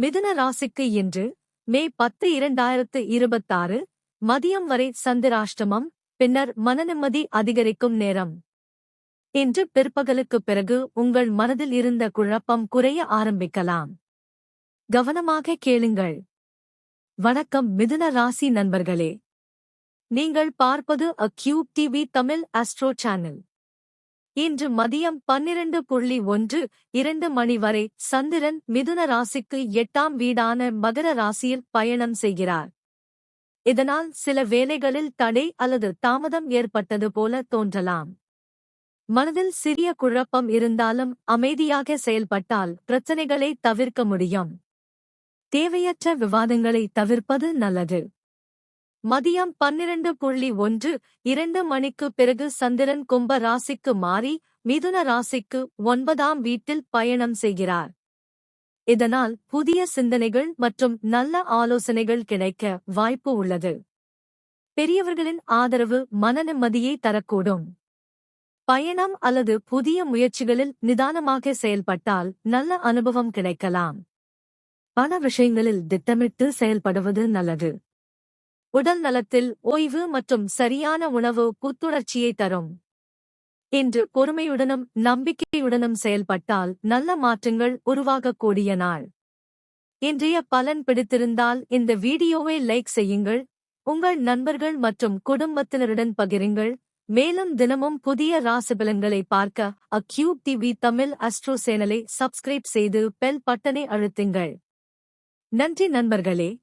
மிதுன ராசிக்கு இன்று மே 10 2026 மதியம் வரை சந்திராஷ்டமம், பின்னர் மனநிம்மதி அதிகரிக்கும் நேரம். இன்று பிற்பகலுக்குப் பிறகு உங்கள் மனதில் இருந்த குழப்பம் குறைய ஆரம்பிக்கலாம். கவனமாக கேளுங்கள். வணக்கம் மிதுன ராசி நண்பர்களே. நீங்கள் பார்ப்பது அ cube TV Tamil astro channel. இன்று மதியம் 12:12 மணி வரை சந்திரன் மிதுன ராசிக்கு 8ஆம் வீடான மகர ராசியில் பயணம் செய்கிறார். இதனால் சில வேளைகளில் தடை அல்லது தாமதம் ஏற்பட்டது போல தோன்றலாம். மனதில் சிறிய குழப்பம் இருந்தாலும் அமைதியாக செயல்பட்டால் பிரச்சனைகளை தவிர்க்க முடியும். தேவையற்ற விவாதங்களை தவிர்ப்பது நல்லது. மதியம் 12:12 மணிக்கு பிறகு சந்திரன் கும்ப ராசிக்கு மாறி மிதுன ராசிக்கு 9ஆம் வீட்டில் பயணம் செய்கிறார். இதனால் புதிய சிந்தனைகள் மற்றும் நல்ல ஆலோசனைகள் கிடைக்க வாய்ப்பு உள்ளது. பெரியவர்களின் ஆதரவு மனநிம்மதியை தரக்கூடும். பயணம் அல்லது புதிய முயற்சிகளில் நிதானமாக செயல்பட்டால் நல்ல அனுபவம் கிடைக்கலாம். பல விஷயங்களில் திட்டமிட்டு செயல்படுவது நல்லது. உடல் நலத்தில் ஓய்வு மற்றும் சரியான உணவு புத்துணர்ச்சியை தரும். இன்று பொறுமையுடனும் நம்பிக்கையுடனும் செயல்பட்டால் நல்ல மாற்றங்கள் உருவாகக்கூடிய நாள். இன்றைய பலன் பிடித்திருந்தால் இந்த வீடியோவை லைக் செய்யுங்கள். உங்கள் நண்பர்கள் மற்றும் குடும்பத்தினருடன் பகிருங்கள். மேலும் தினமும் புதிய ராசிபலன்களை பார்க்க அ கியூப் டிவி தமிழ் ஆஸ்ட்ரோ சேனலை சப்ஸ்கிரைப் செய்து பெல் பட்டனை அழுத்துங்கள். நன்றி நண்பர்களே.